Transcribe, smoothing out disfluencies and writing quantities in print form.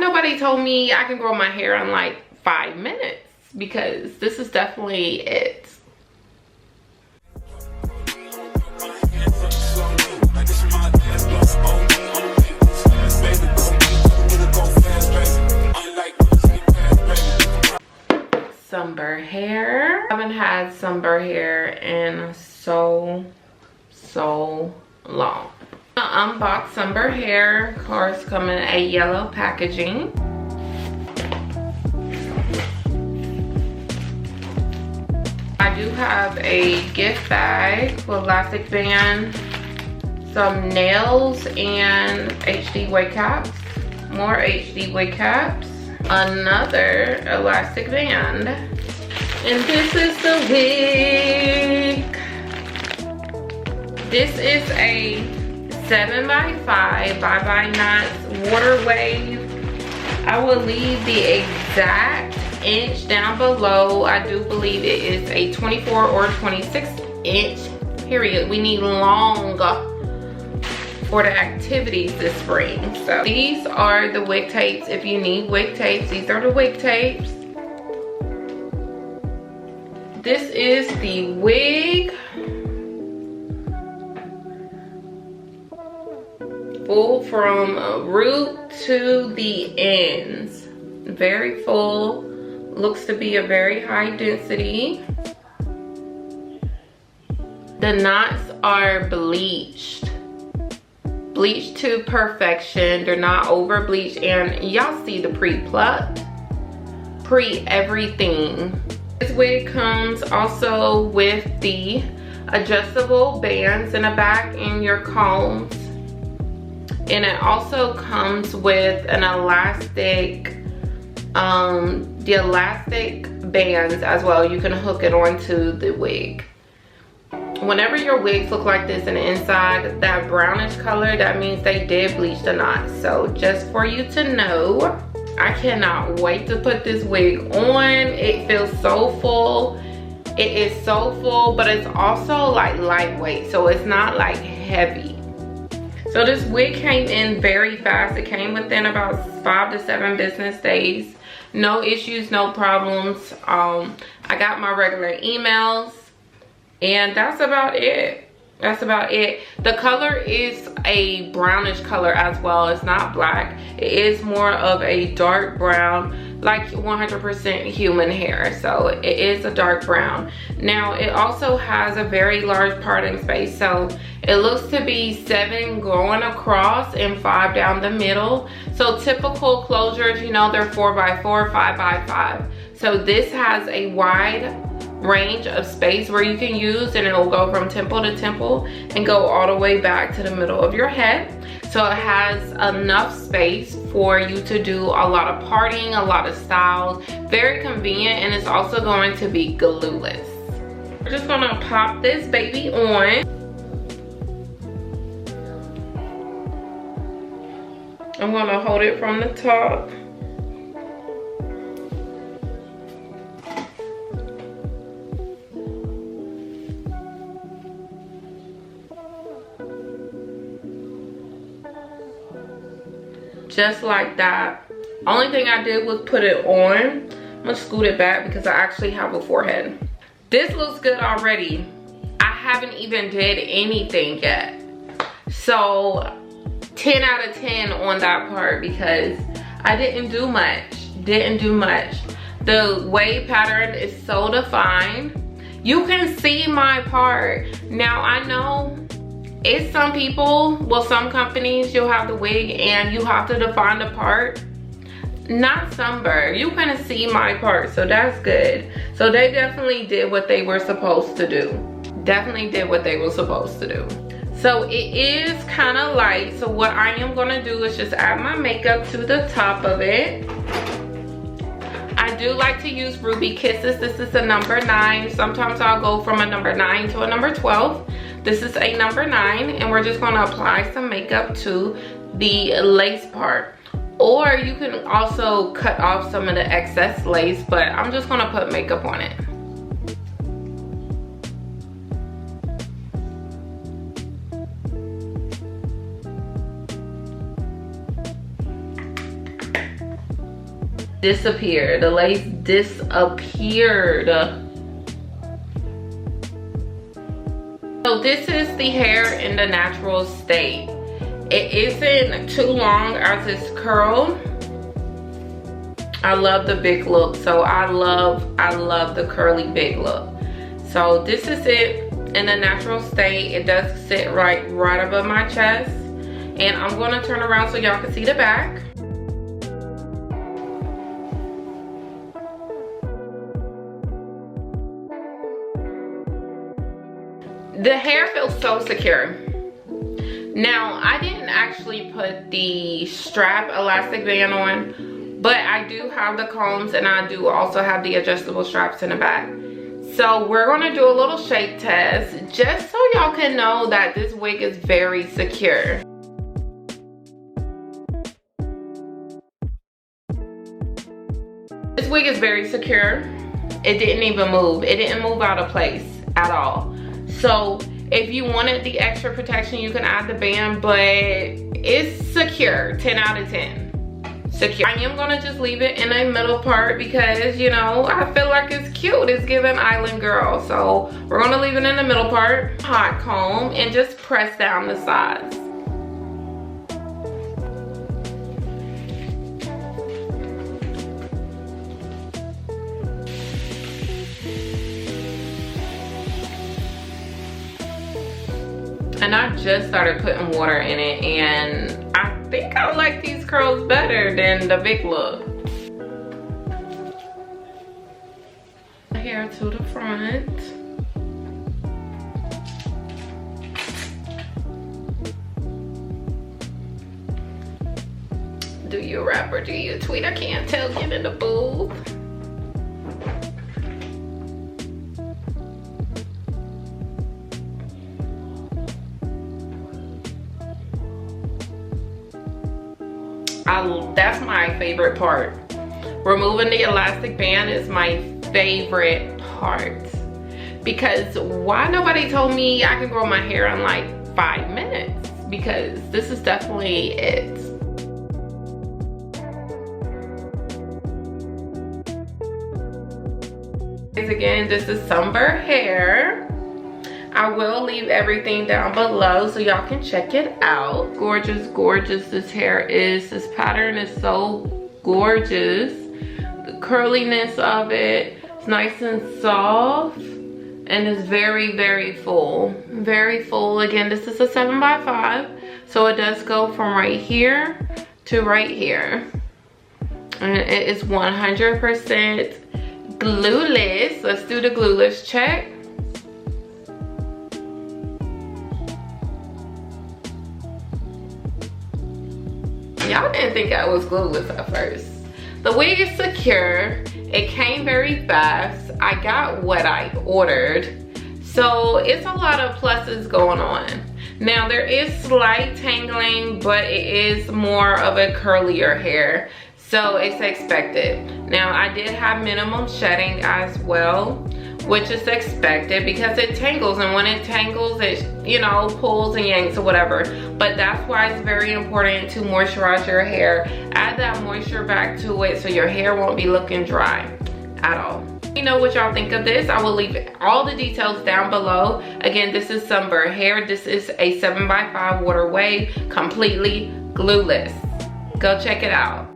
nobody told me I can grow my hair in like 5 minutes? Because this is definitely it. Sunber hair. I haven't had Sunber hair in so long. Unbox Sunber hair. Of course, come in a yellow packaging. I do have a gift bag with elastic band, some nails, and HD wig caps. More HD wig caps. Another elastic band. And this is the wig. This is a 7x5 by knots water wave. I will leave the exact inch down below. I do believe it is a 24 or 26 inch, period. We need long for the activities this spring. So these are the wig tapes. If you need wig tapes, these are the wig tapes. This is the wig. Full from root to the ends. Very full. Looks to be a very high density. The knots are bleached. Bleached to perfection. They're not over bleached. And y'all see the pre-plucked. Pre-everything. This wig comes also with the adjustable bands in the back and your combs. And it also comes with an elastic, the elastic bands as well. You can hook it onto the wig. Whenever your wigs look like this in the inside, that brownish color, that means they did bleach the knots. So just for you to know, I cannot wait to put this wig on. It feels so full. It is so full, but it's also like lightweight, so it's not like heavy. So this wig came in very fast. It came within about 5 to 7 business days. No issues, no problems. I got my regular emails, and that's about it. That's about it. The color is a brownish color as well. It's not black. It is more of a dark brown, like 100% human hair. So it is a dark brown. Now it also has a very large parting space. So it looks to be 7 going across and 5 down the middle. So typical closures, you know, they're 4x4, 5x5. So this has a wide range of space where you can use, and it will go from temple to temple and go all the way back to the middle of your head. So it has enough space for you to do a lot of parting, a lot of styles. Very convenient, and it's also going to be glueless. We're just gonna pop this baby on. I'm gonna hold it from the top. Just like that. Only thing I did was put it on. I'm gonna scoot it back because I actually have a forehead. This looks good already. I haven't even did anything yet. So 10 out of 10 on that part because I didn't do much. Didn't do much. The wave pattern is so defined. You can see my part. Now I know it's some people, well, some companies, you'll have the wig and you have to define the part. Not Sunber. You kind of see my part, so that's good. So they definitely did what they were supposed to do. Definitely did what they were supposed to do. So it is kind of light. So what I am gonna do is just add my makeup to the top of it. I do like to use Ruby Kisses. This is a number 9. Sometimes I'll go from a number 9 to a number 12. This is a number 9, and we're just gonna apply some makeup to the lace part. Or you can also cut off some of the excess lace, but I'm just gonna put makeup on it. disappeared. The lace disappeared. So this is the hair in the natural state. It isn't too long as it's curled. I love the big look, so I love the curly big look. So this is it in the natural state. It does sit right above my chest. And I'm gonna turn around so y'all can see the back. The hair feels so secure. Now, I didn't actually put the strap elastic band on, but I do have the combs and I do also have the adjustable straps in the back. So we're gonna do a little shake test just so y'all can know that this wig is very secure. This wig is very secure. It didn't even move. It didn't move out of place at all. So if you wanted the extra protection, you can add the band, but it's secure, 10 out of 10. Secure. I am gonna just leave it in a middle part because, you know, I feel like it's cute. It's giving island girl. So we're gonna leave it in the middle part. Hot comb and just press down the sides. And I just started putting water in it, and I think I like these curls better than the big look. Hair to the front. Do you rap or do you tweet? I can't tell. Get in the booth. That's my favorite part. Removing the elastic band is my favorite part. Because why nobody told me I could grow my hair in like 5 minutes? Because this is definitely it. Again, this is Sunber hair. I will leave everything down below so y'all can check it out. Gorgeous, gorgeous this hair is. This pattern is so gorgeous. The curliness of it, it's nice and soft. And it's very, very full. Very full. Again, this is a 7x5. So it does go from right here to right here. And it is 100% glueless. Let's do the glueless check. Y'all didn't think I was glueless at first. The wig is secure. It came very fast. I got what I ordered. So it's a lot of pluses going on. Now there is slight tangling, but it is more of a curlier hair. So it's expected. Now I did have minimum shedding as well, which is expected because it tangles, and when it tangles it, you know, pulls and yanks or whatever. But that's why it's very important to moisturize your hair. Add that moisture back to it so your hair won't be looking dry at all. Let me know what y'all think of this. I will leave all the details down below. Again, this is Sunber hair. This is a 7x5 water wave, completely glueless. Go check it out.